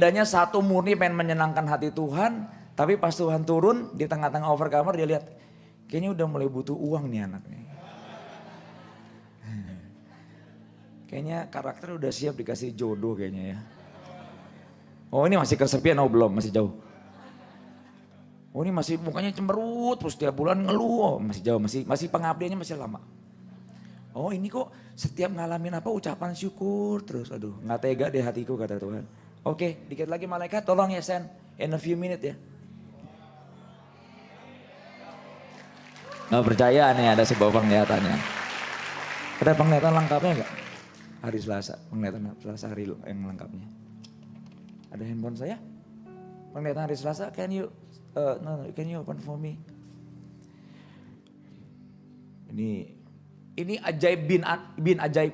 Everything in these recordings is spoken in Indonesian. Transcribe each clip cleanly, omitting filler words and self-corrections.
Adanya satu murni pengen menyenangkan hati Tuhan, tapi pas Tuhan turun di tengah-tengah overcomer dia lihat, kayaknya udah mulai butuh uang nih anak nih. Kayaknya karakter udah siap dikasih jodoh kayaknya ya. Oh ini masih kesepian, oh belum, masih jauh. Oh ini masih mukanya cemberut, terus tiap bulan ngeluh, oh, masih jauh, masih pengabdiannya masih lama. Oh ini kok setiap ngalamin apa ucapan syukur terus, aduh nggak tega deh hatiku kata Tuhan. Oke, dikit lagi malaikat tolong ya send in a few minutes ya. Nggak percaya nih ada sebuah penglihatannya. Ada penglihatan lengkapnya nggak? Hari Selasa, penglihatan Selasa hari yang lengkapnya. Ada handphone saya? Penglihatan hari Selasa, can you open for me? Ini ajaib bin ajaib.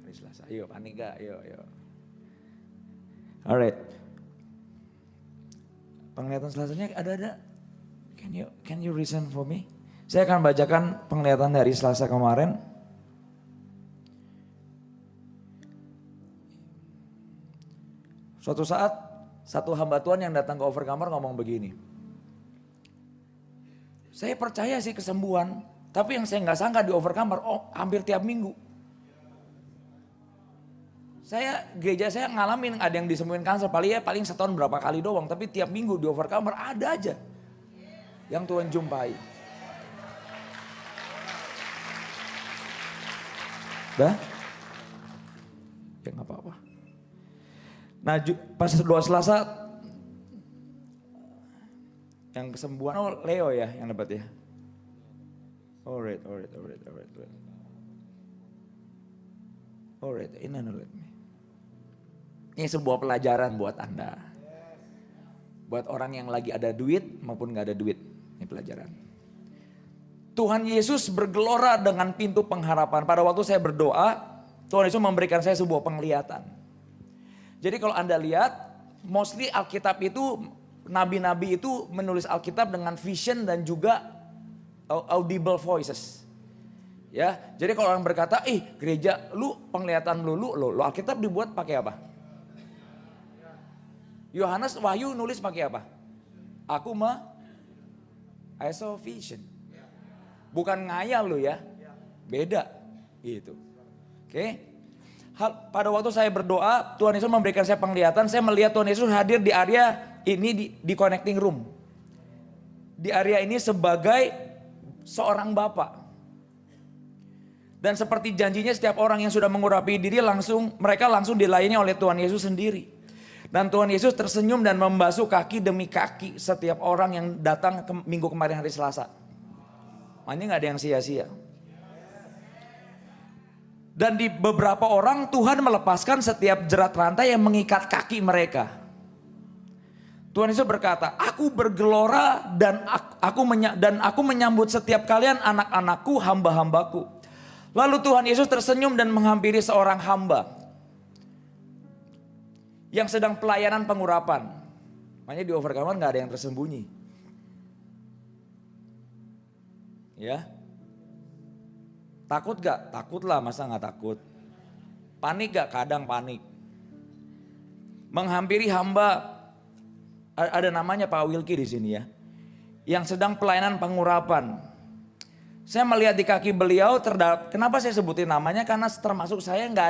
Hari Selasa, yuk panik gak? Yuk. Alright. Penglihatan Selasanya ada. Can you listen for me? Saya akan bacakan penglihatan dari Selasa kemarin. Suatu saat satu hamba Tuhan yang datang ke overcomer ngomong begini. Saya percaya sih kesembuhan, tapi yang saya nggak sangka di overcomer, hampir tiap minggu. Gereja saya ngalamin ada yang disembuhin kanker, paling setahun berapa kali doang, tapi tiap minggu di overcomer ada aja yang Tuhan jumpai. Dah? Ya nggak apa-apa. Nah pas doa Selasa yang kesembuhan, Leo ya yang dapat ya. Alright. Ini sebuah pelajaran buat Anda. Buat orang yang lagi ada duit maupun gak ada duit. Ini pelajaran. Tuhan Yesus bergelora dengan pintu pengharapan. Pada waktu saya berdoa, Tuhan Yesus memberikan saya sebuah penglihatan. Jadi kalau Anda lihat, mostly Alkitab itu, nabi-nabi itu menulis Alkitab dengan vision dan juga audible voices. Ya, jadi kalau orang berkata, gereja lu penglihatan lu Alkitab dibuat pakai apa? Yohanes Wahyu nulis pakai apa? I saw vision. Bukan ngayal lu ya, beda gitu. Oke. Pada waktu saya berdoa, Tuhan Yesus memberikan saya penglihatan, saya melihat Tuhan Yesus hadir di area ini di connecting room. Di area ini sebagai seorang Bapa. Dan seperti janjinya setiap orang yang sudah mengurapi diri mereka langsung dilayani oleh Tuhan Yesus sendiri. Dan Tuhan Yesus tersenyum dan membasuh kaki demi kaki setiap orang yang datang minggu kemarin hari Selasa. Makanya gak ada yang sia-sia. Dan di beberapa orang Tuhan melepaskan setiap jerat rantai yang mengikat kaki mereka. Tuhan Yesus berkata, aku bergelora dan aku menyambut setiap kalian anak-anakku, hamba-hambaku. Lalu Tuhan Yesus tersenyum dan menghampiri seorang hamba yang sedang pelayanan pengurapan. Makanya di overcomer gak ada yang tersembunyi. Ya. Takut gak? Takutlah, masa gak takut? Panik gak? Kadang panik. Menghampiri hamba, ada namanya Pak Wilky di sini ya, yang sedang pelayanan pengurapan. Saya melihat di kaki beliau, kenapa saya sebutin namanya? Karena termasuk saya nggak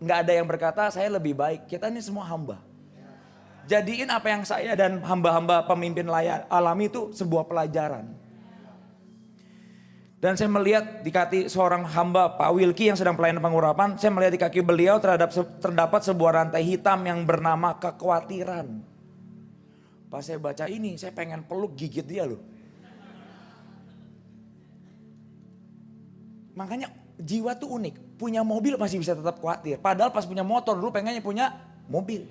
ada yang berkata saya lebih baik. Kita ini semua hamba. Jadiin apa yang saya dan hamba-hamba pemimpin alami itu sebuah pelajaran. Dan saya melihat di kaki seorang hamba Pak Wilky yang sedang pelayanan pengurapan, saya melihat di kaki beliau terdapat sebuah rantai hitam yang bernama kekhawatiran. Pas saya baca ini, saya pengen peluk gigit dia loh. Makanya jiwa tuh unik, punya mobil masih bisa tetap khawatir. Padahal pas punya motor dulu pengennya punya mobil.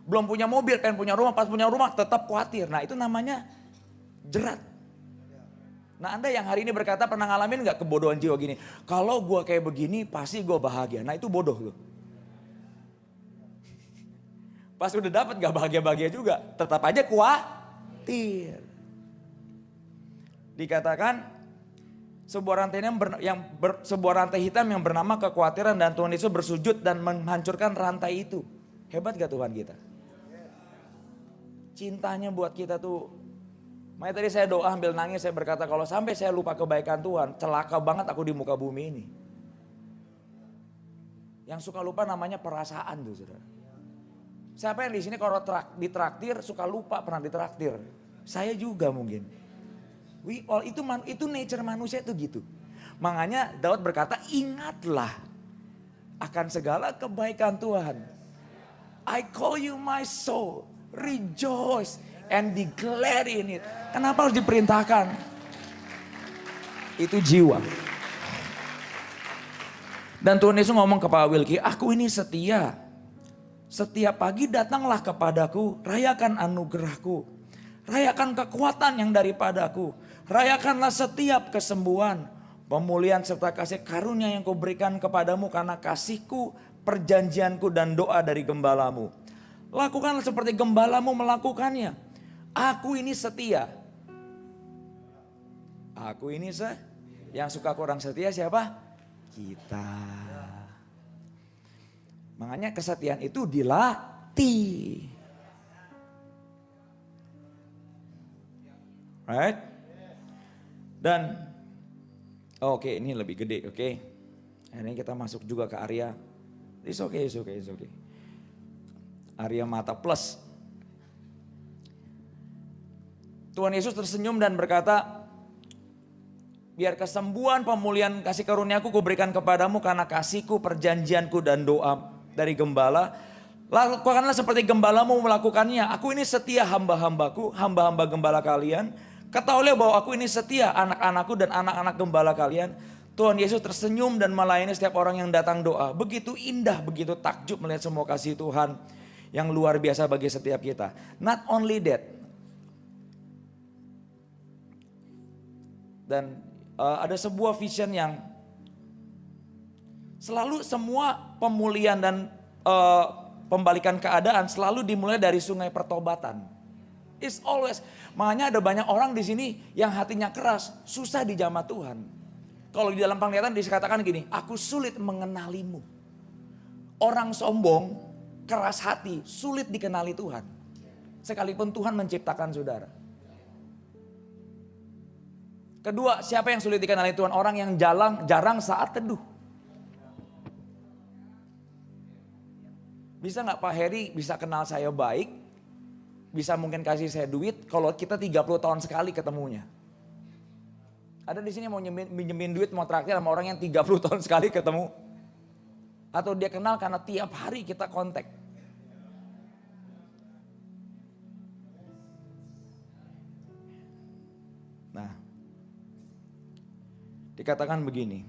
Belum punya mobil pengen punya rumah, pas punya rumah tetap khawatir. Nah itu namanya jerat. Nah Anda yang hari ini berkata pernah ngalamin gak kebodohan jiwa gini? Kalau gue kayak begini pasti gue bahagia. Nah itu bodoh loh. Pas udah dapat gak bahagia-bahagia juga. Tetap aja khawatir. Dikatakan sebuah rantai hitam yang bernama kekhawatiran dan Tuhan Yesus bersujud dan menghancurkan rantai itu. Hebat gak Tuhan kita? Cintanya buat kita tuh. Makanya tadi saya doa ambil nangis, saya berkata kalau sampai saya lupa kebaikan Tuhan, celaka banget aku di muka bumi ini. Yang suka lupa namanya perasaan tuh saudara. Siapa yang di sini kalau ditraktir suka lupa pernah ditraktir? Saya juga mungkin. We all itu nature manusia itu gitu. Makanya Daud berkata ingatlah akan segala kebaikan Tuhan. I call you my soul, rejoice and be glad in it. Kenapa harus diperintahkan? Itu jiwa. Dan Tuhan Yesus ngomong ke Pak Wilky, aku ini setia. Setiap pagi datanglah kepadaku, rayakan anugerahku. Rayakan kekuatan yang daripadaku. Rayakanlah setiap kesembuhan, pemulihan serta kasih karunia yang kuberikan kepadamu karena kasihku, perjanjianku dan doa dari gembalamu. Lakukanlah seperti gembalamu melakukannya. Aku ini setia. Aku ini yang suka kurang setia siapa? Kita. Makanya kesetiaan itu dilatih. Right? Dan oke, ini lebih gede, oke. Ini kita masuk juga ke area it's okay. Area mata plus. Tuhan Yesus tersenyum dan berkata, biar kesembuhan, pemulihan, kasih karuniaku kuberikan kepadamu karena kasihku, perjanjianku dan doa dari gembala. Lakukanlah seperti gembalamu melakukannya. Aku ini setia hamba-hambaku, hamba-hamba gembala kalian. Ketahuilah bahwa aku ini setia anak-anakku dan anak-anak gembala kalian. Tuhan Yesus tersenyum dan melayani setiap orang yang datang doa. Begitu indah, begitu takjub melihat semua kasih Tuhan yang luar biasa bagi setiap kita. Not only that. Dan ada sebuah vision yang selalu semua pemulihan dan pembalikan keadaan selalu dimulai dari sungai pertobatan. It's always. Makanya ada banyak orang di sini yang hatinya keras, susah dijamah Tuhan. Kalau di dalam penglihatan dikatakan gini, aku sulit mengenalimu. Orang sombong, keras hati, sulit dikenali Tuhan. Sekalipun Tuhan menciptakan saudara. Kedua, siapa yang sulit dikenali Tuhan? Orang yang jarang saat teduh. Bisa gak Pak Heri bisa kenal saya baik? Bisa mungkin kasih saya duit kalau kita 30 tahun sekali ketemunya. Ada di sini mau minjemin duit, mau traktir sama orang yang 30 tahun sekali ketemu. Atau dia kenal karena tiap hari kita kontak. Nah, dikatakan begini.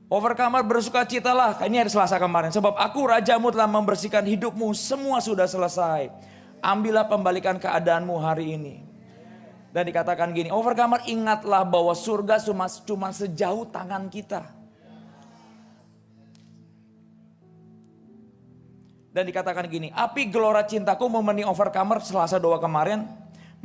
Overcomer bersukacitalah, ini hari Selasa kemarin. Sebab aku rajamu telah membersihkan hidupmu, semua sudah selesai. Ambillah pembalikan keadaanmu hari ini. Dan dikatakan gini, overcomer ingatlah bahwa surga cuma sejauh tangan kita. Dan dikatakan gini, api gelora cintaku memenuhi overcomer Selasa doa kemarin.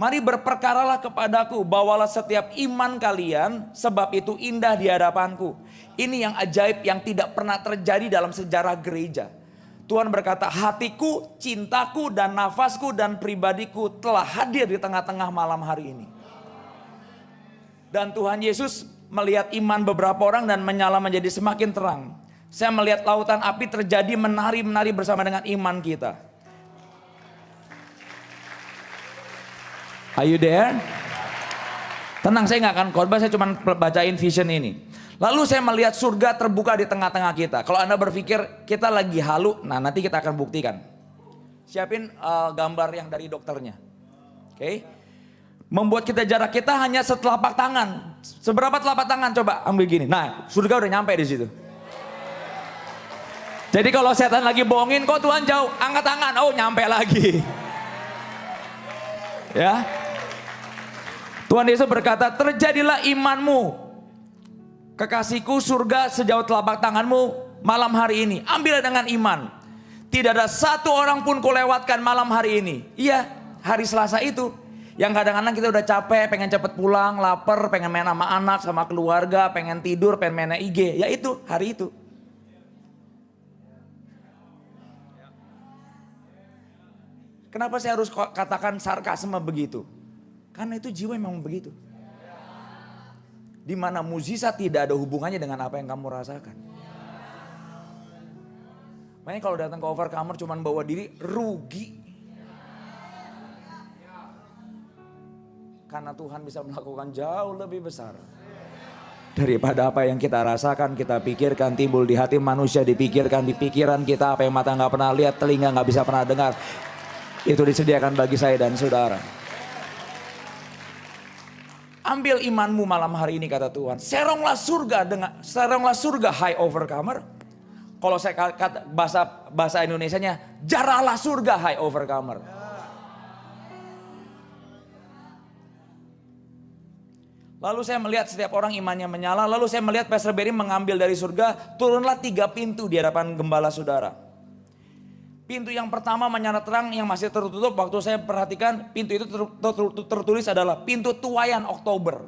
Mari berperkaralah kepadaku, bawalah setiap iman kalian, sebab itu indah di hadapanku. Ini yang ajaib yang tidak pernah terjadi dalam sejarah gereja. Tuhan berkata, hatiku, cintaku, dan nafasku, dan pribadiku telah hadir di tengah-tengah malam hari ini. Dan Tuhan Yesus melihat iman beberapa orang dan menyala menjadi semakin terang. Saya melihat lautan api terjadi menari-menari bersama dengan iman kita. Are you there? Tenang, saya nggak akan khotbah, saya cuma bacain vision ini. Lalu saya melihat surga terbuka di tengah-tengah kita. Kalau Anda berpikir kita lagi halu, nah nanti kita akan buktikan. Siapin gambar yang dari dokternya. Oke. Membuat kita jarak kita hanya setelapak tangan. Seberapa telapak tangan? Coba ambil gini. Nah, surga udah nyampe di situ. Jadi kalau setan lagi bohongin, kok Tuhan jauh? Angkat tangan, oh nyampe lagi. Ya. Tuhan Yesus berkata, terjadilah imanmu. Kekasihku, surga sejauh telapak tanganmu malam hari ini. Ambillah dengan iman. Tidak ada satu orang pun kau lewatkan malam hari ini. Iya, hari Selasa itu. Yang kadang-kadang kita udah capek, pengen cepet pulang, lapar, pengen main sama anak, sama keluarga, pengen tidur, pengen main IG. Ya itu, hari itu. Kenapa saya harus katakan sarkasme begitu? Karena itu jiwa memang begitu. Di mana mukjizat tidak ada hubungannya dengan apa yang kamu rasakan. Makanya kalau datang ke Overcomer cuman bawa diri, rugi. Karena Tuhan bisa melakukan jauh lebih besar daripada apa yang kita rasakan, kita pikirkan, timbul di hati manusia, dipikirkan di pikiran kita, apa yang mata nggak pernah lihat, telinga nggak bisa pernah dengar. Itu disediakan bagi saya dan saudara. Ambil imanmu malam hari ini kata Tuhan. Seronglah surga high overcomer. Kalau saya kata bahasa Indonesianya, jarahlah surga high overcomer. Lalu saya melihat setiap orang imannya menyala. Lalu saya melihat Pastor Berry mengambil dari surga. Turunlah 3 pintu di hadapan gembala saudara. Pintu yang pertama menyala terang yang masih tertutup. Waktu saya perhatikan pintu itu tertulis adalah pintu tuaian Oktober.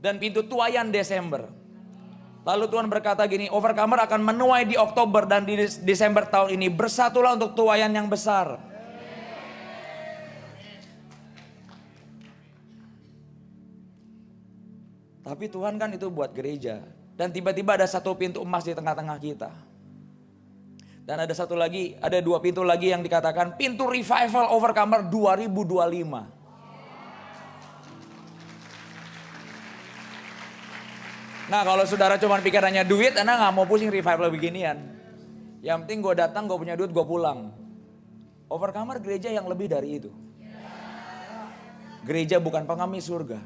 Dan pintu tuaian Desember. Lalu Tuhan berkata gini, Overcomer akan menuai di Oktober dan di Desember tahun ini. Bersatulah untuk tuaian yang besar. Tapi Tuhan kan itu buat gereja. Dan tiba-tiba ada satu pintu emas di tengah-tengah kita. Dan ada satu lagi, ada 2 pintu lagi yang dikatakan pintu revival Overcomer 2025. Nah kalau saudara cuma pikirannya duit, Anda gak mau pusing revival beginian. Yang penting gue datang, gue punya duit, gue pulang. Overcomer gereja yang lebih dari itu. Gereja bukan pengemis surga.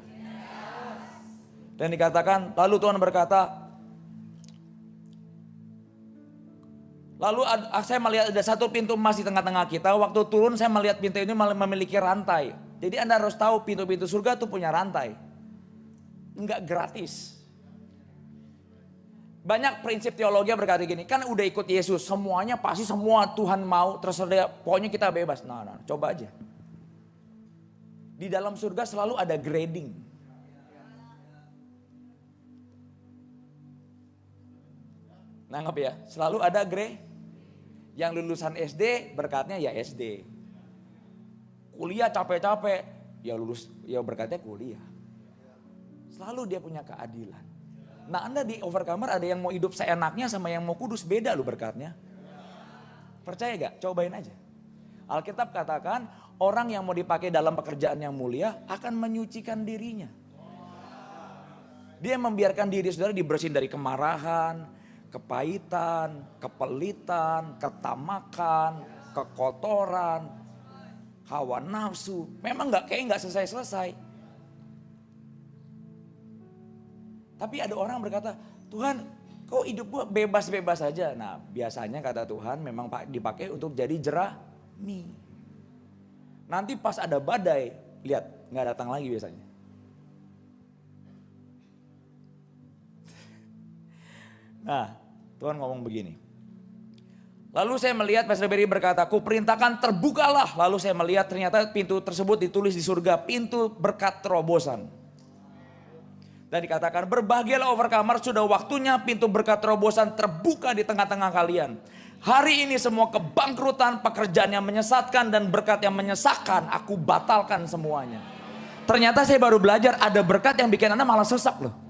Dan dikatakan, lalu Tuhan berkata, lalu saya melihat ada satu pintu emas di tengah-tengah kita. Waktu turun saya melihat pintu ini memiliki rantai. Jadi Anda harus tahu pintu-pintu surga itu punya rantai. Enggak gratis. Banyak prinsip teologi berkata gini, kan udah ikut Yesus, semuanya pasti semua Tuhan mau, tersedia, pokoknya kita bebas. Nah, coba aja. Di dalam surga selalu ada grading. Nanggap ya, selalu ada yang lulusan SD berkatnya ya SD. Kuliah capek-capek, ya berkatnya kuliah. Selalu dia punya keadilan. Nah Anda di Overcomer ada yang mau hidup seenaknya sama yang mau kudus, beda loh berkatnya. Percaya gak? Cobain aja. Alkitab katakan orang yang mau dipakai dalam pekerjaan yang mulia akan menyucikan dirinya. Dia membiarkan diri saudara dibersihin dari kemarahan, kepahitan, kepelitan, ketamakan, kekotoran, hawa nafsu. Memang kayak nggak selesai-selesai. Tapi ada orang berkata, Tuhan kok hidup gua bebas-bebas aja. Nah biasanya kata Tuhan memang dipakai untuk jadi jerami. Nanti pas ada badai, lihat nggak datang lagi biasanya. Nah, Tuhan ngomong begini. Lalu saya melihat Pastor Berry berkata, ku perintahkan terbukalah. Lalu saya melihat ternyata pintu tersebut ditulis di surga, pintu berkat terobosan. Dan dikatakan, berbahagialah Overcomer, sudah waktunya pintu berkat terobosan terbuka di tengah-tengah kalian. Hari ini semua kebangkrutan, pekerjaan yang menyesatkan dan berkat yang menyesakkan, aku batalkan semuanya. Ternyata saya baru belajar ada berkat yang bikin Anda malah sesak loh.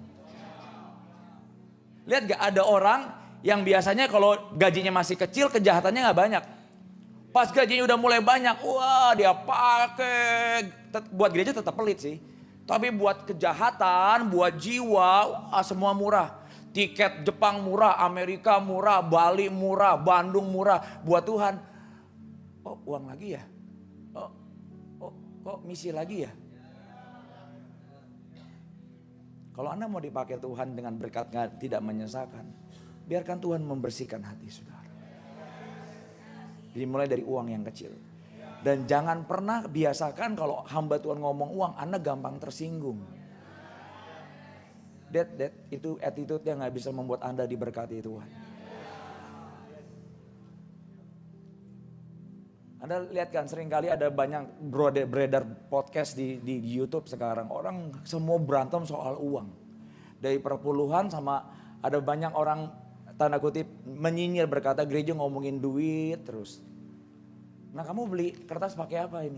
Lihat gak, ada orang yang biasanya kalau gajinya masih kecil kejahatannya gak banyak. Pas gajinya udah mulai banyak, wah dia pakai, buat gereja tetap pelit sih. Tapi buat kejahatan, buat jiwa, semua murah. Tiket Jepang murah, Amerika murah, Bali murah, Bandung murah. Buat Tuhan, oh uang lagi ya? Kok misi lagi ya? Kalau Anda mau dipakai Tuhan dengan berkat tidak menyesakan, biarkan Tuhan membersihkan hati saudara. Dimulai dari uang yang kecil. Dan jangan pernah biasakan kalau hamba Tuhan ngomong uang, Anda gampang tersinggung. Itu attitude yang gak bisa membuat Anda diberkati Tuhan. Anda lihat kan seringkali ada banyak beredar podcast di YouTube sekarang. Orang semua berantem soal uang. Dari perpuluhan sama ada banyak orang tanda kutip menyinyir berkata gereja ngomongin duit terus. Nah kamu beli kertas pakai apa ini?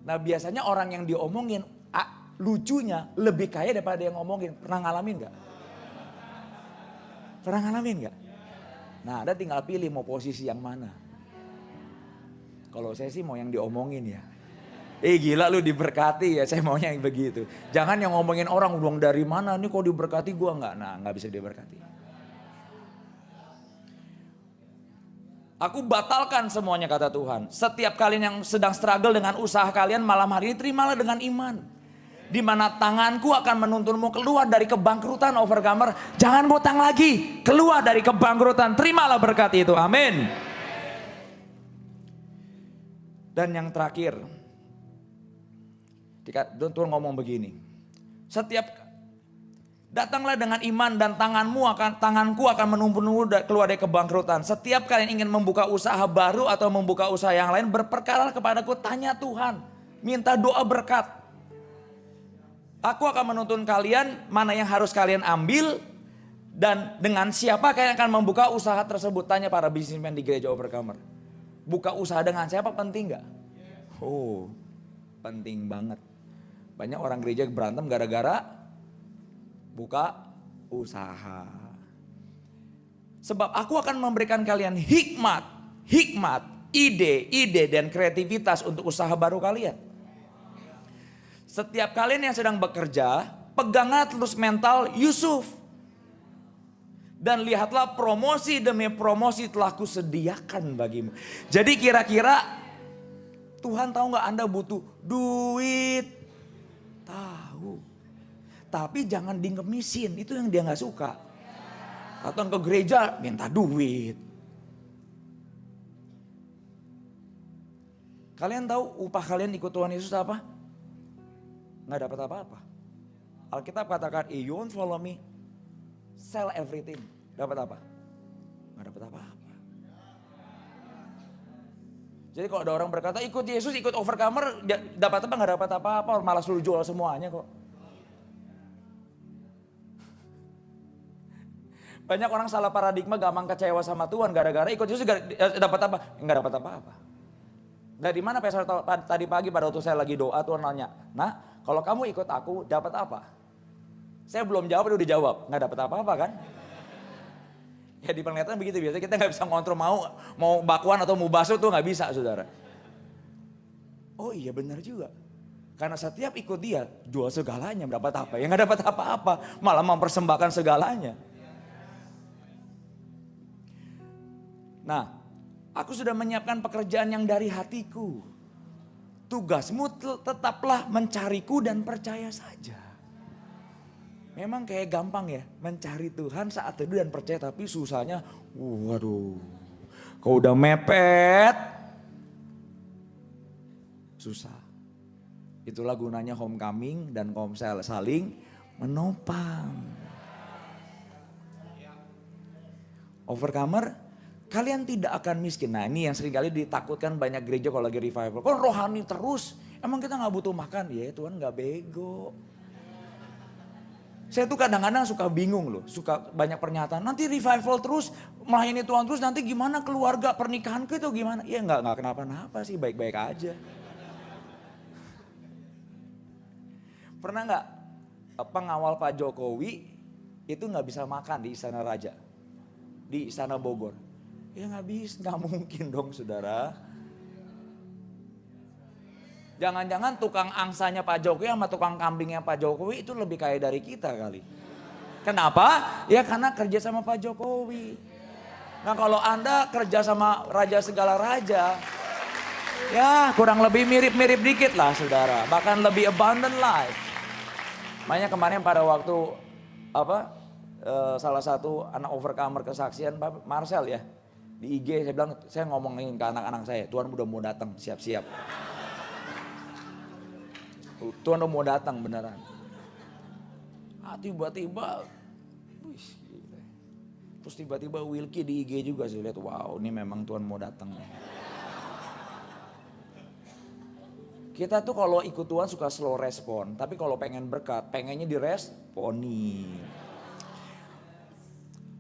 Nah biasanya orang yang diomongin, lucunya lebih kaya daripada yang ngomongin. Pernah ngalamin gak? Pernah ngalamin gak? Nah Anda tinggal pilih mau posisi yang mana. Kalau saya sih mau yang diomongin ya. Gila lu diberkati ya, saya maunya yang begitu. Jangan yang ngomongin orang, uang dari mana nih kok diberkati gua enggak. Nah gak bisa diberkati. Aku batalkan semuanya kata Tuhan. Setiap kalian yang sedang struggle dengan usaha kalian malam hari ini terimalah dengan iman. Di mana tanganku akan menuntunmu keluar dari kebangkrutan overcomer. Jangan ngutang lagi, keluar dari kebangkrutan. Terimalah berkat itu, amin. Dan yang terakhir, Tuhan ngomong begini. Datanglah dengan iman dan tanganku akan menumpumu keluar dari kebangkrutan. Setiap kalian ingin membuka usaha baru atau membuka usaha yang lain, berperkara kepadaku, tanya Tuhan, minta doa berkat. Aku akan menuntun kalian mana yang harus kalian ambil dan dengan siapa kalian akan membuka usaha tersebut. Tanya para bisnismen di gereja Overcomer. Buka usaha dengan siapa penting gak? Oh, penting banget. Banyak orang gereja berantem gara-gara buka usaha. Sebab aku akan memberikan kalian hikmat, ide dan kreativitas untuk usaha baru kalian. Setiap kalian yang sedang bekerja, peganglah terus mental Yusuf. Dan lihatlah promosi demi promosi telah kusediakan bagimu. Jadi kira-kira Tuhan tahu gak Anda butuh duit? Tahu. Tapi jangan dingemisin, itu yang dia gak suka. Datang ke gereja minta duit. Kalian tahu upah kalian ikut Tuhan Yesus apa? Gak dapat apa-apa. Alkitab katakan, you won't follow me, sell everything. Dapat apa? Gak dapat apa-apa. Jadi kalau ada orang berkata ikut Yesus, ikut Overcomer, dapat apa? Gak dapat apa-apa, malah suruh jual semuanya kok. Banyak orang salah paradigma, gampang kecewa sama Tuhan gara-gara ikut Yesus dapat apa? Enggak dapat apa-apa. Dari mana Pastor tadi pagi pada waktu saya lagi doa Tuhan nanya, "Nah, kalau kamu ikut aku dapat apa?" Saya belum jawab, dia udah jawab, enggak dapat apa-apa kan? Ya di penglihatan begitu biasanya kita enggak bisa ngontrol mau bakwan atau mau bakso tuh enggak bisa, Saudara. Oh iya benar juga. Karena setiap ikut dia jual segalanya, dapat apa? Ya enggak dapat apa-apa, malah mempersembahkan segalanya. Nah, aku sudah menyiapkan pekerjaan yang dari hatiku. Tugasmu tetaplah mencariku dan percaya saja. Memang kayak gampang ya, mencari Tuhan saat teduh dan percaya. Tapi susahnya, waduh, kalau udah mepet, susah. Itulah gunanya homecoming dan komsel saling menopang. Overcomer, kalian tidak akan miskin. Nah ini yang seringkali ditakutkan banyak gereja kalau lagi revival. Kok rohani terus? Emang kita gak butuh makan? Ya Tuhan gak bego. Saya tuh kadang-kadang suka bingung loh. Suka banyak pernyataan. Nanti revival terus, melayani Tuhan terus. Nanti gimana keluarga pernikahanku itu gimana? Ya gak kenapa-napa sih, baik-baik aja. Pernah gak pengawal Pak Jokowi itu gak bisa makan di Istana Raja? Di Istana Bogor. Ya gak bisa, gak mungkin dong saudara. Jangan-jangan tukang angsanya Pak Jokowi sama tukang kambingnya Pak Jokowi itu lebih kaya dari kita kali. Kenapa? Ya karena kerja sama Pak Jokowi. Nah kalau Anda kerja sama raja segala raja, ya kurang lebih mirip-mirip dikit lah saudara. Bahkan lebih abundant life. Makanya kemarin pada waktu salah satu anak Overcomer kesaksian Pak Marcel ya. Di IG saya bilang, saya ngomongin ke anak-anak saya, Tuhan udah mau datang, siap-siap. Tuhan udah mau datang beneran. Tiba-tiba, terus tiba-tiba Wilkie di IG juga saya lihat, wow ini memang Tuhan mau datang. Kita tuh kalau ikut Tuhan suka slow respon, tapi kalau pengen berkat, pengennya diresponi.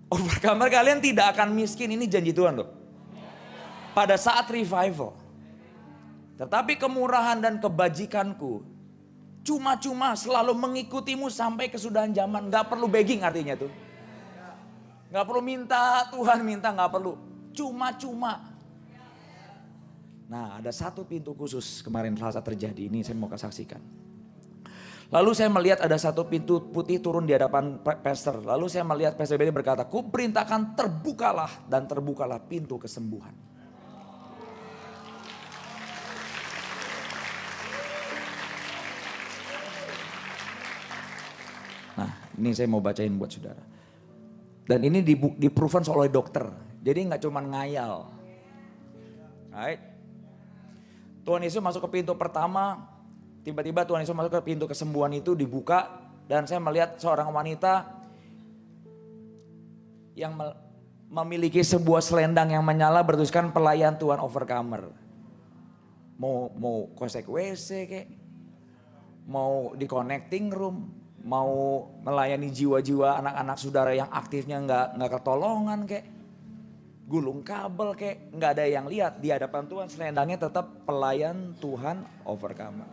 Overcomer kalian tidak akan miskin, ini janji Tuhan loh. Pada saat revival. Tetapi kemurahan dan kebajikanku cuma-cuma selalu mengikutimu sampai kesudahan zaman. Gak perlu begging artinya tuh. Gak perlu minta, Tuhan minta, gak perlu. Cuma-cuma. Nah, ada satu pintu khusus kemarin Selasa terjadi, ini saya mau saksikan. Lalu saya melihat ada satu pintu putih turun di hadapan pastor. Lalu saya melihat pastor Benny berkata, ku perintahkan terbukalah dan terbukalah pintu kesembuhan. Nah, ini saya mau bacain buat saudara. Dan ini di-proven oleh dokter. Jadi nggak cuma ngayal. Right? Tuhan Yesus masuk ke pintu pertama, tiba-tiba Tuhan Yesus masuk ke pintu kesembuhan itu dibuka. Dan saya melihat seorang wanita yang memiliki sebuah selendang yang menyala bertuliskan pelayan Tuhan Overcomer. Mau kosek WC kek, mau di connecting room, mau melayani jiwa-jiwa anak-anak saudara yang aktifnya nggak ketolongan kek, gulung kabel kek, nggak ada yang lihat. Di hadapan Tuhan selendangnya tetap pelayan Tuhan Overcomer.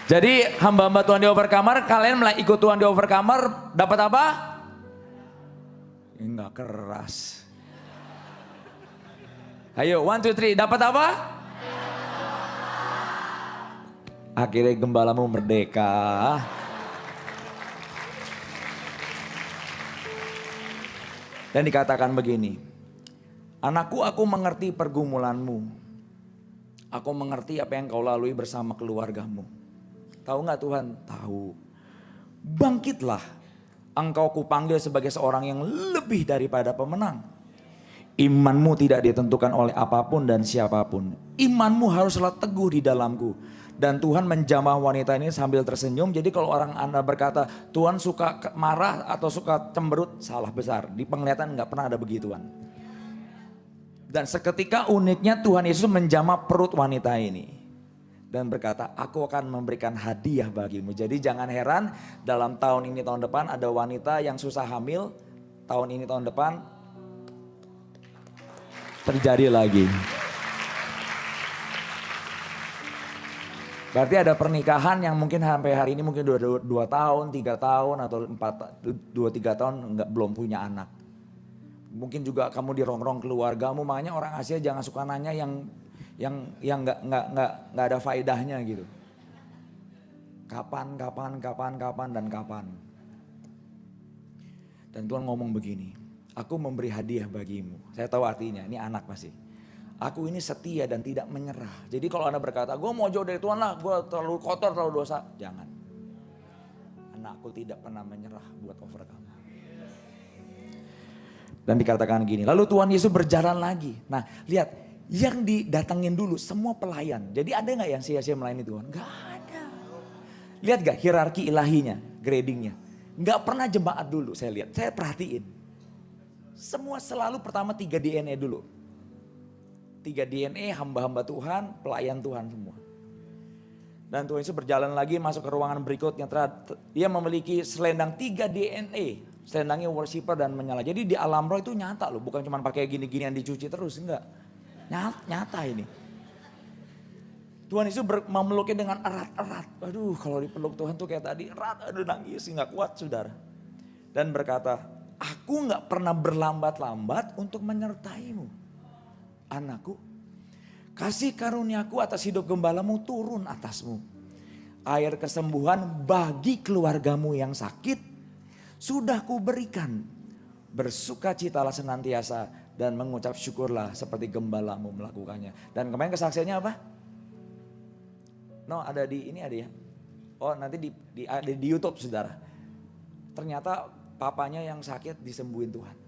Jadi hamba-hamba Tuhan di Overcomer, kalian ikut Tuhan di Overcomer dapat apa? Nggak keras. Ayo 1, 2, 3 dapat apa? Akhirnya gembalamu merdeka. Dan dikatakan begini, anakku, aku mengerti pergumulanmu. Aku mengerti apa yang kau lalui bersama keluargamu. Tahu gak Tuhan? Tahu. Bangkitlah, engkau kupanggil sebagai seorang yang lebih daripada pemenang. Imanmu tidak ditentukan oleh apapun dan siapapun. Imanmu haruslah teguh di dalamku. Dan Tuhan menjamah wanita ini sambil tersenyum. Jadi kalau orang Anda berkata Tuhan suka marah atau suka cemberut, salah besar. Di penglihatan gak pernah ada begituan. Dan seketika uniknya Tuhan Yesus menjamah perut wanita ini. Dan berkata, aku akan memberikan hadiah bagimu. Jadi jangan heran dalam tahun ini tahun depan ada wanita yang susah hamil. Tahun ini tahun depan terjadi lagi. Berarti ada pernikahan yang mungkin sampai hari ini mungkin 2 tahun, 3 tahun atau 2-3 tahun belum punya anak. Mungkin juga kamu dirongrong keluargamu, makanya orang Asia jangan suka nanya yang nggak ada faedahnya gitu. Kapan dan kapan. Dan Tuhan ngomong begini, aku memberi hadiah bagimu. Saya tahu artinya, ini anak pasti. Aku ini setia dan tidak menyerah. Jadi kalau Anda berkata, gue mau jauh dari Tuhan lah, gue terlalu kotor, terlalu dosa. Jangan. Anakku tidak pernah menyerah buat overcome. Dan dikatakan gini, lalu Tuhan Yesus berjalan lagi. Nah lihat, yang didatengin dulu semua pelayan. Jadi ada gak yang sia-sia melayani Tuhan? Gak ada. Lihat gak hierarki ilahinya, gradingnya. Gak pernah jemaat dulu saya lihat, saya perhatiin. Semua selalu pertama 3 DNA dulu. 3 DNA, hamba-hamba Tuhan, pelayan Tuhan semua. Dan Tuhan Yesus berjalan lagi masuk ke ruangan berikutnya. Dia memiliki selendang 3 DNA. Selendangnya worshiper dan menyala. Jadi di alam roh itu nyata loh. Bukan cuma pakai gini-gini yang dicuci terus. Enggak. Nyata ini. Tuhan Yesus memeluknya dengan erat-erat. Aduh kalau dipeluk Tuhan tuh kayak tadi. Erat, aduh nangis. Enggak kuat saudara. Dan berkata, aku gak pernah berlambat-lambat untuk menyertaimu. Anakku, kasih karuniaku atas hidup gembalamu turun atasmu. Air kesembuhan bagi keluargamu yang sakit sudah kuberikan. Bersukacitalah senantiasa dan mengucap syukurlah seperti gembalamu melakukannya. Dan kemarin kesaksiannya apa? No, ada di ini ada ya. Oh nanti ada di YouTube saudara. Ternyata papanya yang sakit disembuhin Tuhan.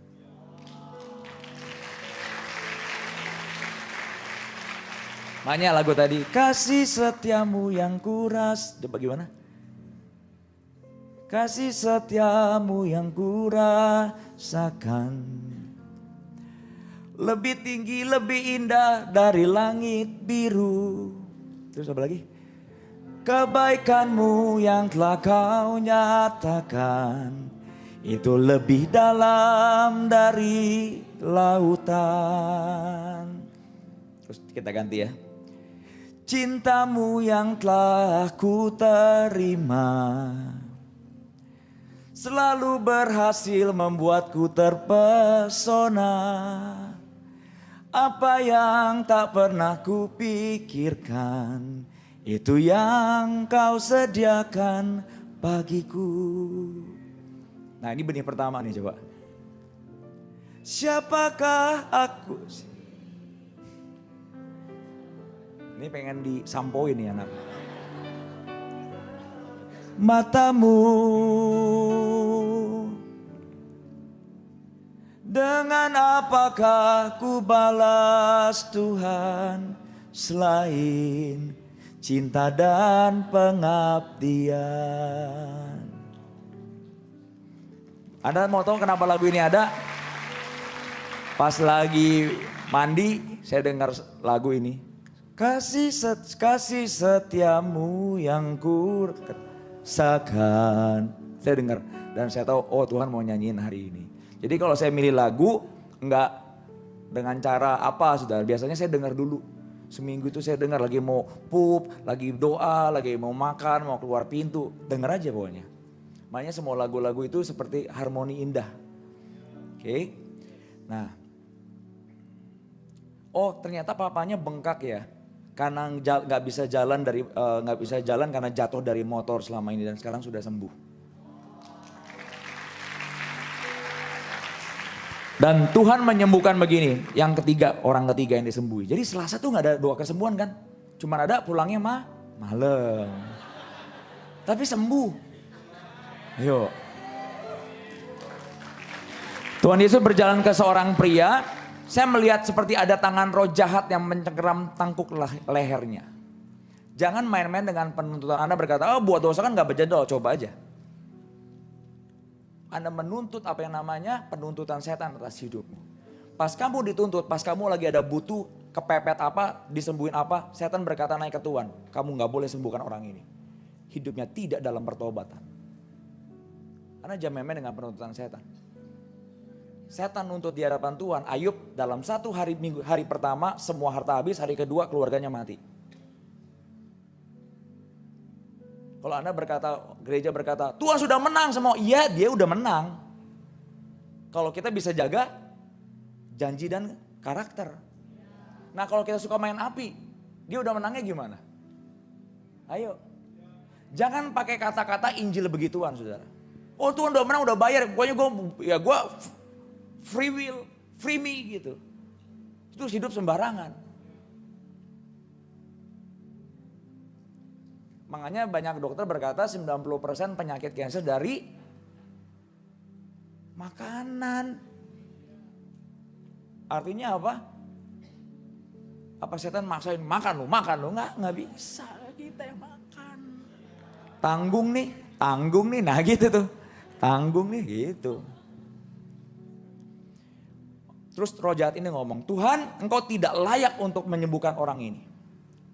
Makanya lagu tadi, kasih setiamu yang kuras. Coba gimana? Kasih setiamu yang kurasakan. Lebih tinggi, lebih indah dari langit biru. Terus apa lagi? Kebaikanmu yang telah kau nyatakan itu lebih dalam dari lautan. Terus kita ganti ya. Cintamu yang telah ku terima selalu berhasil membuatku terpesona. Apa yang tak pernah kupikirkan, itu yang kau sediakan bagiku. Nah, ini benih pertama nih, coba. Siapakah aku? Ini pengen disampoin nih anak. Matamu dengan apakah ku balas Tuhan selain cinta dan pengabdian. Anda mau tahu kenapa lagu ini ada? Pas lagi mandi saya dengar lagu ini. Kasih setiamu yang ku rasakan. Saya dengar dan saya tahu oh Tuhan mau nyanyiin hari ini. Jadi kalau saya milih lagu enggak dengan cara apa saudara. Biasanya saya dengar dulu. Seminggu itu saya dengar lagi mau pup, lagi doa, lagi mau makan, mau keluar pintu. Dengar aja pokoknya. Makanya semua lagu-lagu itu seperti harmoni indah. Oke. Nah. Oh ternyata papanya bengkak ya. Karena nggak bisa jalan karena jatuh dari motor selama ini dan sekarang sudah sembuh. Dan Tuhan menyembuhkan begini, yang ketiga, orang ketiga yang disembuhi. Jadi Selasa tuh gak ada doa kesembuhan kan, cuman ada pulangnya malam. Tapi sembuh. Ayo. Tuhan Yesus berjalan ke seorang pria, saya melihat seperti ada tangan roh jahat yang mencengkeram tangkuk lehernya. Jangan main-main dengan penuntutan. Anda berkata, oh buat dosa kan gak berjadwal, coba aja. Anda menuntut apa yang namanya penuntutan setan atas hidupmu. Pas kamu dituntut, pas kamu lagi ada butuh, kepepet apa, disembuhin apa, setan berkata naik ke Tuhan. Kamu gak boleh sembuhkan orang ini. Hidupnya tidak dalam pertobatan. Karena jangan main dengan penuntutan setan. Setan nuntut di hadapan Tuhan, Ayub dalam satu hari pertama semua harta habis, hari kedua keluarganya mati. Kalau Anda berkata, gereja berkata, Tuhan sudah menang semua. Iya dia udah menang. Kalau kita bisa jaga janji dan karakter. Nah kalau kita suka main api, dia udah menangnya gimana? Ayo. Jangan pakai kata-kata Injil begituan saudara. Oh Tuhan udah menang, udah bayar. Pokoknya gue free will, free me gitu. Itu hidup sembarangan. Makanya banyak dokter berkata 90% penyakit kanker dari makanan. Artinya apa? Apa setan maksain makan lu, nggak bisa kita yang makan. Tanggung nih, nah gitu tuh. Tanggung nih gitu. Terus roh jahat ini ngomong, Tuhan engkau tidak layak untuk menyembuhkan orang ini.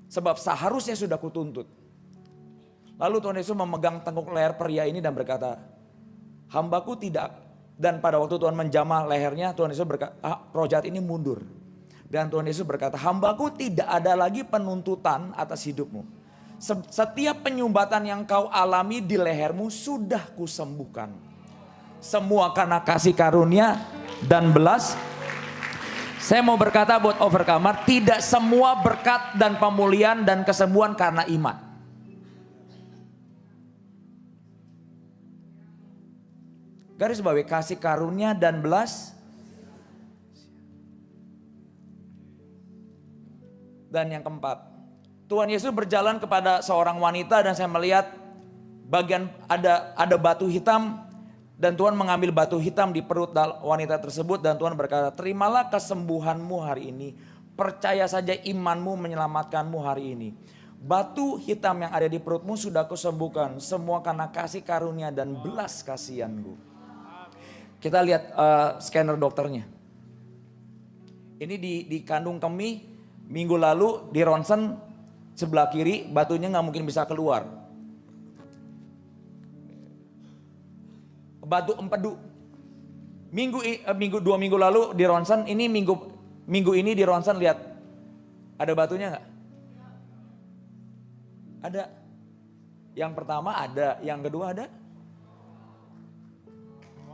Sebab seharusnya sudah kutuntut. Lalu Tuhan Yesus memegang tengkuk leher pria ini dan berkata, hambaku tidak. Dan pada waktu Tuhan menjamah lehernya, Tuhan Yesus berkata, roh jahat ini mundur. Dan Tuhan Yesus berkata, hambaku tidak ada lagi penuntutan atas hidupmu. Setiap penyumbatan yang kau alami di lehermu sudah kusembuhkan. Semua karena kasih karunia dan belas. Saya mau berkata buat overcomer, tidak semua berkat dan pemulihan dan kesembuhan karena iman. Garis bawahi kasih karunia dan belas. Dan yang keempat, Tuhan Yesus berjalan kepada seorang wanita dan saya melihat bagian ada batu hitam dan Tuhan mengambil batu hitam di perut wanita tersebut dan Tuhan berkata, terimalah kesembuhanmu hari ini. Percaya saja imanmu menyelamatkanmu hari ini. Batu hitam yang ada di perutmu sudah kusembuhkan. Semua karena kasih karunia dan belas kasihanku. Kita lihat scanner dokternya. Ini di kandung kemih minggu lalu di ronsen sebelah kiri, batunya nggak mungkin bisa keluar. Batu empedu. Dua minggu lalu di ronsen, ini minggu ini di ronsen lihat ada batunya nggak? Ada. Yang pertama ada, yang kedua ada.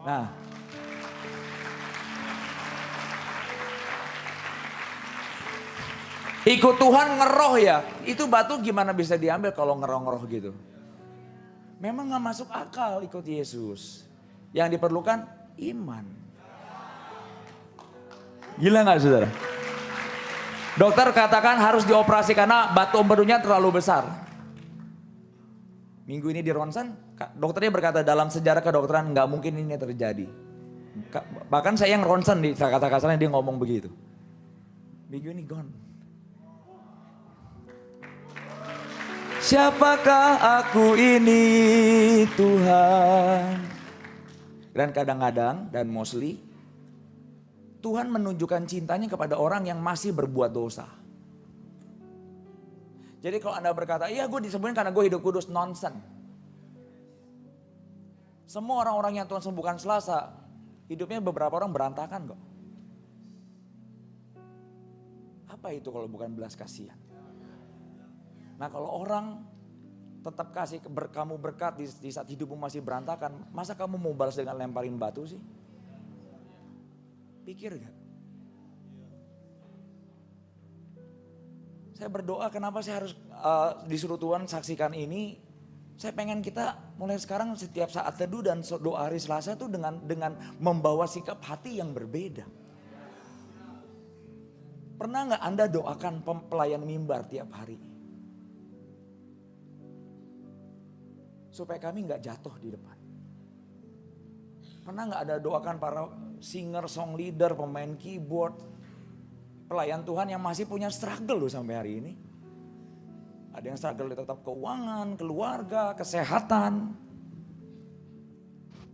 Nah, ikut Tuhan ngeroh ya, itu batu gimana bisa diambil kalau ngeroh-ngeroh gitu? Memang gak masuk akal ikut Yesus. Yang diperlukan iman. Gila gak saudara? Dokter katakan harus dioperasi karena batu empedunya terlalu besar. Minggu ini di ronsen, dokternya berkata dalam sejarah kedokteran gak mungkin ini terjadi. Bahkan saya yang ronsen di kata kasarnya dia ngomong begitu. Minggu ini gone. Siapakah aku ini Tuhan? Dan kadang-kadang dan mostly Tuhan menunjukkan cintanya kepada orang yang masih berbuat dosa. Jadi kalau Anda berkata, iya gue disembuhin karena gue hidup kudus, nonsen. Semua orang-orang yang Tuhan sembuhkan Selasa, hidupnya beberapa orang berantakan kok. Apa itu kalau bukan belas kasihan? Nah kalau orang tetap kasih kamu berkat di saat hidupmu masih berantakan, masa kamu mau balas dengan lemparin batu sih? Pikir gak? Saya berdoa kenapa saya harus disuruh Tuhan saksikan ini. Saya pengen kita mulai sekarang setiap saat teduh dan doa hari Selasa itu dengan membawa sikap hati yang berbeda. Pernah gak Anda doakan pelayan mimbar tiap hari? Supaya kami gak jatuh di depan. Pernah gak ada doakan para singer, song leader, pemain keyboard, pelayan Tuhan yang masih punya struggle loh sampai hari ini. Ada yang struggle tetap keuangan, keluarga, kesehatan.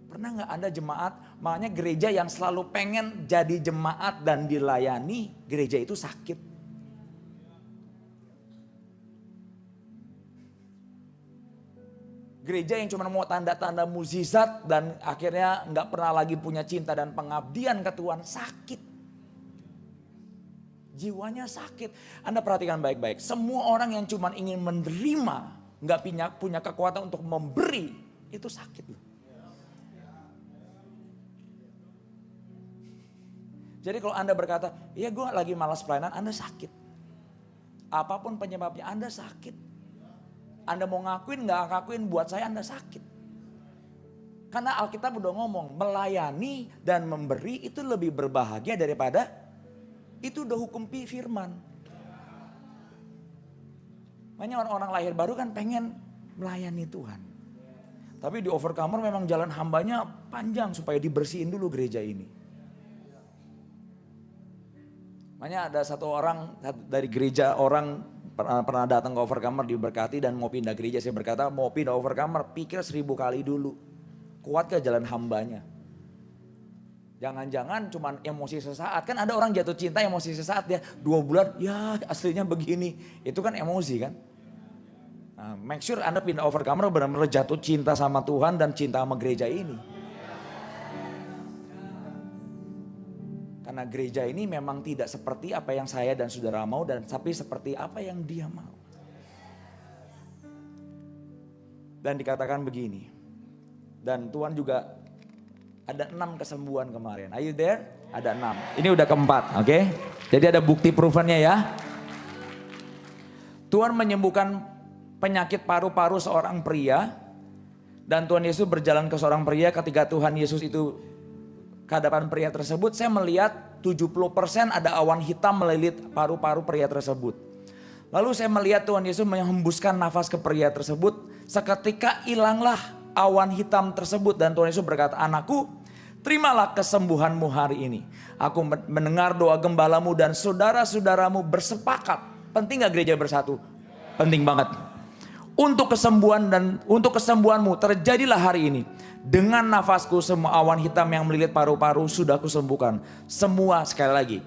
Pernah gak Anda jemaat, makanya gereja yang selalu pengen jadi jemaat dan dilayani, gereja itu sakit. Gereja yang cuma mau tanda-tanda mukjizat dan akhirnya nggak pernah lagi punya cinta dan pengabdian ke Tuhan, sakit. Jiwanya sakit. Anda perhatikan baik-baik. Semua orang yang cuma ingin menerima, nggak punya kekuatan untuk memberi, itu sakit loh. Jadi kalau Anda berkata, ya gue lagi malas pelayanan, Anda sakit. Apapun penyebabnya, Anda sakit. Anda mau ngakuin gak ngakuin buat saya Anda sakit. Karena Alkitab udah ngomong melayani dan memberi itu lebih berbahagia daripada itu udah hukum firman. Makanya orang-orang lahir baru kan pengen melayani Tuhan. Tapi di Overcomer memang jalan hambanya panjang supaya dibersihin dulu gereja ini. Makanya ada satu orang dari gereja orang pernah datang ke Overcomer diberkati dan mau pindah gereja. Saya berkata mau pindah Overcomer pikir 1000 kali dulu. Kuat ke jalan hambanya. Jangan-jangan cuma emosi sesaat. Kan ada orang jatuh cinta emosi sesaat ya. 2 bulan ya aslinya begini. Itu kan emosi kan. Nah, make sure Anda pindah Overcomer benar-benar jatuh cinta sama Tuhan dan cinta sama gereja ini. Karena gereja ini memang tidak seperti apa yang saya dan saudara mau, dan tapi seperti apa yang Dia mau. Dan dikatakan begini, dan Tuhan juga ada 6 kesembuhan kemarin. Are you there? Ada 6. Ini udah keempat, oke? Jadi ada bukti provennya ya. Tuhan menyembuhkan penyakit paru-paru seorang pria, dan Tuhan Yesus berjalan ke seorang pria. Ketika Tuhan Yesus itu kehadapan pria tersebut, saya melihat 70% ada awan hitam melilit paru-paru pria tersebut. Lalu saya melihat Tuhan Yesus menghembuskan nafas ke pria tersebut. Seketika hilanglah awan hitam tersebut dan Tuhan Yesus berkata, anakku, terimalah kesembuhanmu hari ini. Aku mendengar doa gembalamu dan saudara-saudaramu bersepakat. Penting gak gereja bersatu? Penting banget. Untuk kesembuhanmu terjadilah hari ini. Dengan nafasku semua awan hitam yang melilit paru-paru sudah kusembuhkan. Semua sekali lagi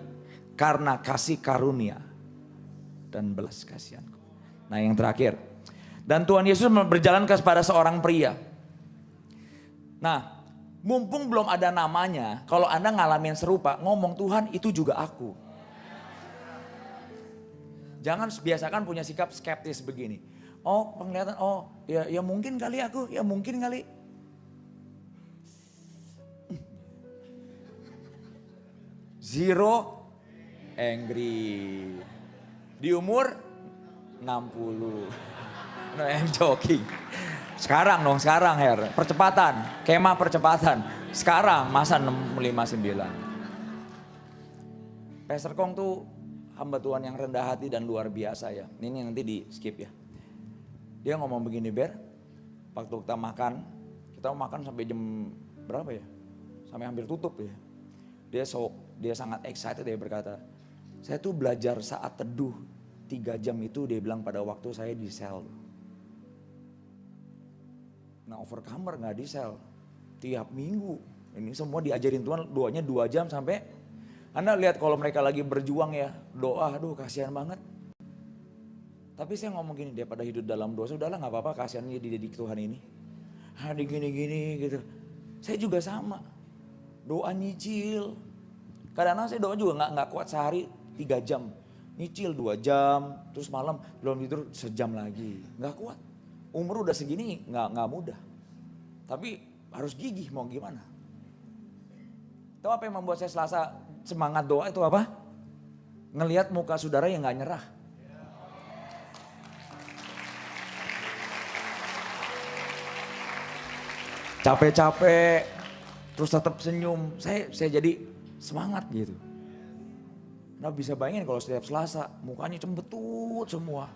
karena kasih karunia dan belas kasihanku. Nah yang terakhir. Dan Tuhan Yesus berjalan kepada seorang pria. Nah mumpung belum ada namanya, kalau Anda ngalamin serupa, ngomong Tuhan itu juga aku. Jangan biasakan punya sikap skeptis begini. Oh penglihatan, oh ya mungkin kali aku, ya mungkin kali. Zero angry. Di umur 60. No, I'm joking. Sekarang dong, sekarang Her. Percepatan, kemah percepatan. Sekarang masa 659. Pastor Kong tuh hamba Tuhan yang rendah hati dan luar biasa ya. Ini nanti di skip ya. Dia ngomong begini, Ber. Waktu kita makan sampai jam berapa ya? Sampai hampir tutup ya. Dia sangat excited, dia berkata, saya tuh belajar saat teduh 3 jam itu, dia bilang pada waktu saya di sel. Nah overcomer gak di sel, tiap minggu. Ini semua diajarin Tuhan, doanya 2 jam sampai, Anda lihat kalau mereka lagi berjuang ya, doa, aduh kasihan banget. Tapi saya ngomong gini, dia pada hidup dalam dosa, sudahlah gak apa-apa kasihannya dididik Tuhan ini. Gini-gini gitu. Saya juga sama, doa nyicil. Kadang-kadang saya doa juga gak kuat sehari 3 jam. Nyicil 2 jam, terus malam belum tidur sejam lagi. Gak kuat. Umur udah segini gak mudah. Tapi harus gigih mau gimana. Tahu apa yang membuat saya Selasa semangat doa itu apa? Ngelihat muka saudara yang gak nyerah. Capek-capek, terus tetap senyum. Saya jadi semangat gitu. Nah bisa bayangin kalau setiap Selasa mukanya cembetut semua.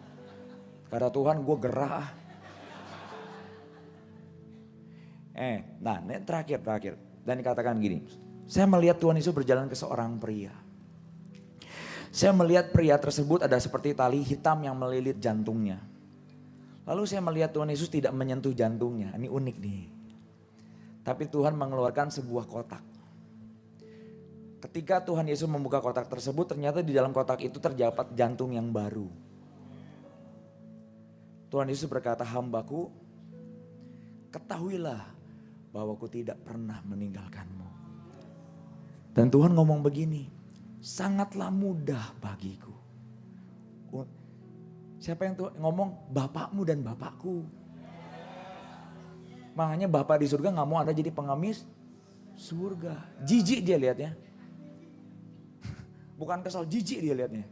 Karena Tuhan gue gerah. Nah ini terakhir. Dan dikatakan gini. Saya melihat Tuhan Yesus berjalan ke seorang pria. Saya melihat pria tersebut ada seperti tali hitam yang melilit jantungnya. Lalu saya melihat Tuhan Yesus tidak menyentuh jantungnya. Ini unik nih. Tapi Tuhan mengeluarkan sebuah kotak. Ketika Tuhan Yesus membuka kotak tersebut, ternyata di dalam kotak itu terdapat jantung yang baru. Tuhan Yesus berkata, hambaku, ketahuilah bahwa aku tidak pernah meninggalkanmu. Dan Tuhan ngomong begini, sangatlah mudah bagiku. Siapa yang ngomong? Bapakmu dan bapakku. Makanya bapak di surga gak mau Anda jadi pengemis surga. Jijik dia lihatnya. Bukan kesal, jijik dia lihatnya.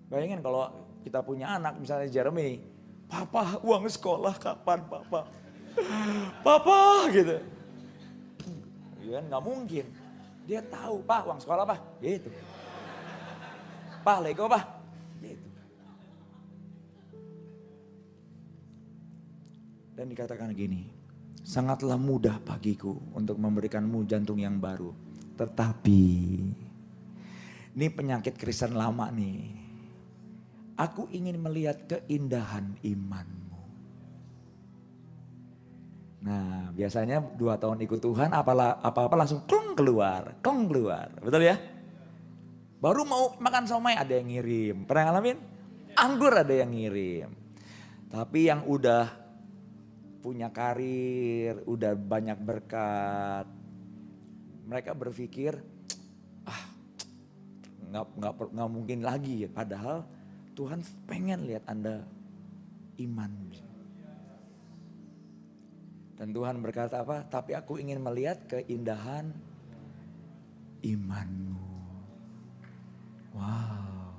Bayangin kalau kita punya anak misalnya Jeremy. Papa uang sekolah kapan papa? Papa gitu. Ya gak mungkin. Dia tahu, Pak uang sekolah Pak. Gitu. Pak Lego Pak. Gitu. Dan dikatakan gini. Sangatlah mudah bagiku untuk memberikanmu jantung yang baru. Tetapi, ini penyakit Kristen lama nih. Aku ingin melihat keindahan imanmu. Nah biasanya 2 tahun ikut Tuhan apa-apa langsung klung keluar. Betul ya? Baru mau makan somai ada yang ngirim. Pernah ngalamin? Anggur ada yang ngirim. Tapi yang udah punya karir, udah banyak berkat. Mereka berpikir, nggak mungkin lagi. Padahal Tuhan pengen lihat Anda iman. Dan Tuhan berkata apa? Tapi aku ingin melihat keindahan imanmu. Wow.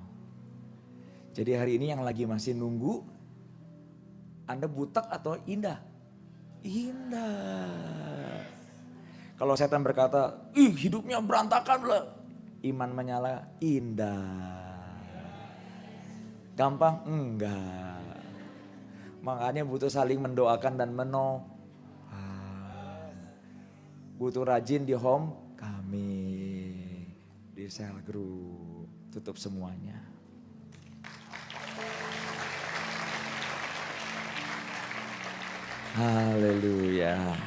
Jadi hari ini yang lagi masih nunggu, Anda butek atau indah? Indah. Kalau setan berkata, hidupnya berantakan lah. Iman menyala, indah. Gampang? Enggak. Makanya butuh saling mendoakan dan butuh rajin di home kami. Di sel group. Tutup semuanya. Haleluya.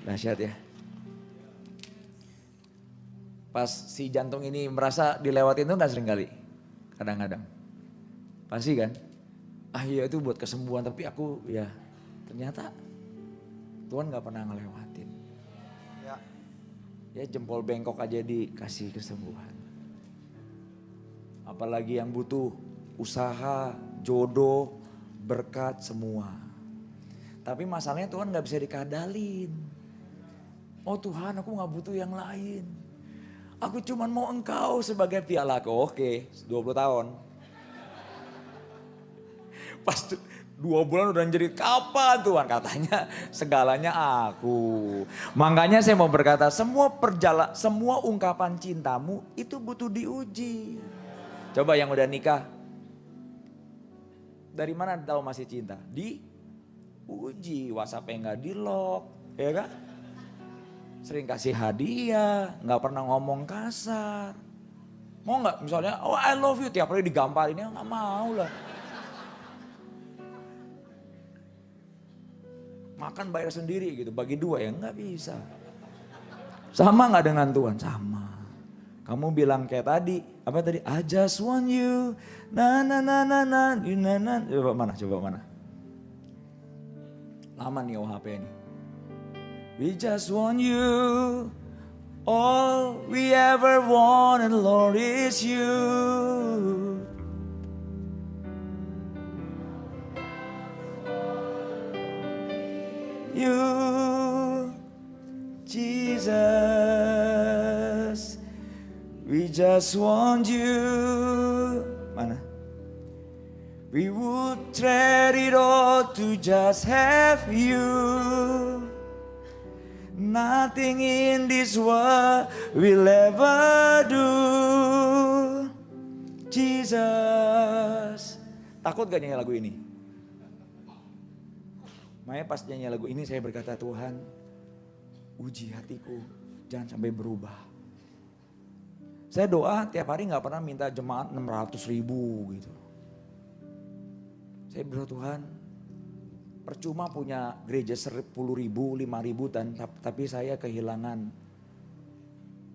Dahsyat ya. Pas si jantung ini merasa dilewatin itu gak sering kali? Kadang-kadang. Pasti kan? Iya itu buat kesembuhan, tapi aku ya ternyata Tuhan gak pernah ngelewatin. Ya jempol bengkok aja dikasih kesembuhan. Apalagi yang butuh usaha, jodoh, berkat semua. Tapi masalahnya Tuhan gak bisa dikadalin. Oh Tuhan, aku gak butuh yang lain. Aku cuman mau Engkau sebagai pialaku. Oke, 20 tahun. Pas 2 bulan udah jadi kapan Tuhan? Katanya segalanya aku. Makanya saya mau berkata, semua ungkapan cintamu itu butuh diuji. Coba yang udah nikah. Dari mana tahu masih cinta? Diuji, WhatsApp-nya gak di lock, ya kan? Sering kasih hadiah, gak pernah ngomong kasar. Mau gak misalnya, oh I love you, tiap hari digamparin, ya gak mau lah. Makan bayar sendiri gitu, bagi 2 ya gak bisa. Sama gak dengan Tuhan? Sama. Kamu bilang kayak tadi, apa tadi? I just want you, na na na na na, na na. Coba mana? Lama nih OHP ini. We just want you, all we ever want, and Lord is you. You, Jesus, we just want you. Mana? We would trade it all to just have you. Nothing in this world will ever do. Jesus. Takut gak nyanyi lagu ini? Makanya pas nyanyi lagu ini saya berkata, Tuhan uji hatiku, jangan sampai berubah. Saya doa tiap hari gak pernah minta jemaat 600.000 gitu. Saya berdoa Tuhan, percuma punya gereja 10.000, 5.000 dan tapi saya kehilangan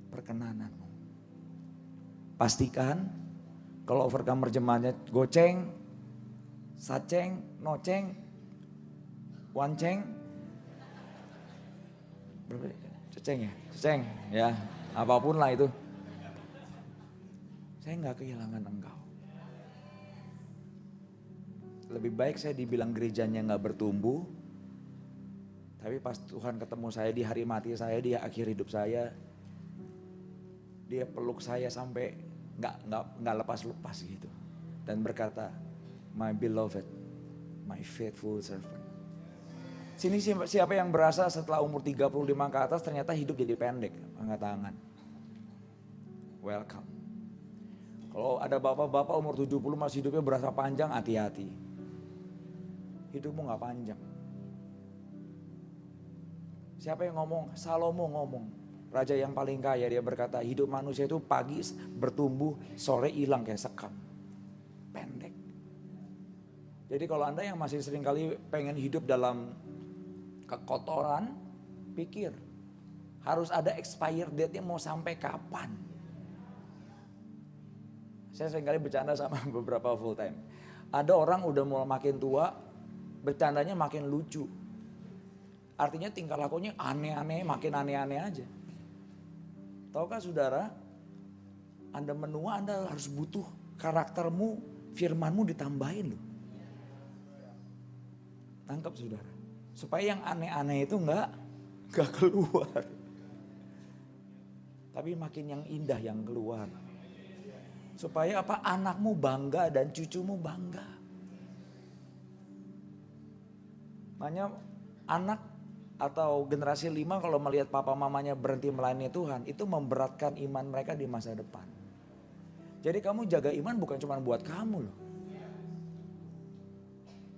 perkenanan-Mu. Pastikan kalau overcomer jemaatnya goceng, saceng, noceng, wanceng, berapa? Ceceng ya, apapun lah itu. Saya nggak kehilangan Engkau. Lebih baik saya dibilang gerejanya nggak bertumbuh, tapi pas Tuhan ketemu saya di hari mati saya, di akhir hidup saya, Dia peluk saya sampai nggak lepas gitu, dan berkata, my beloved, my faithful servant. Sini siapa yang berasa setelah umur 35 ke atas ternyata hidup jadi pendek, angkat tangan. Welcome. Kalau ada bapak-bapak umur 70 masih hidupnya berasa panjang, hati-hati. Hidupmu gak panjang. Siapa yang ngomong? Salomo ngomong. Raja yang paling kaya, dia berkata hidup manusia itu pagi bertumbuh, sore hilang kayak sekam. Pendek. Jadi kalau Anda yang masih sering kali pengen hidup dalam kekotoran, pikir. Harus ada expired date-nya mau sampai kapan. Saya sering kali bercanda sama beberapa full time. Ada orang udah mulai makin tua, bercandanya makin lucu. Artinya tingkah lakunya aneh-aneh, makin aneh-aneh aja. Tahukah saudara, Anda menua, Anda harus butuh karaktermu, firmanmu ditambahin loh. Tangkap saudara. Supaya yang aneh-aneh itu enggak keluar. Tapi makin yang indah yang keluar. Supaya apa? Anakmu bangga dan cucumu bangga. Makanya anak atau generasi 5 kalau melihat papa mamanya berhenti melayani Tuhan, itu memberatkan iman mereka di masa depan. Jadi kamu jaga iman bukan cuma buat kamu loh.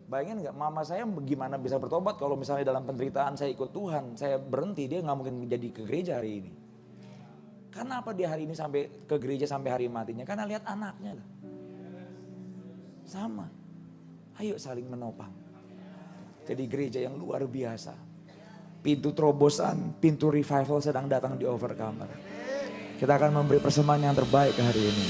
Bayangin gak, mama saya gimana bisa bertobat kalau misalnya dalam penderitaan saya ikut Tuhan, saya berhenti, dia gak mungkin menjadi ke gereja hari ini. Karena apa dia hari ini sampai ke gereja sampai hari matinya? Karena lihat anaknya lah. Sama. Ayo saling menopang. Jadi gereja yang luar biasa. Pintu terobosan, pintu revival sedang datang di Overcomer. Kita akan memberi persembahan yang terbaik hari ini.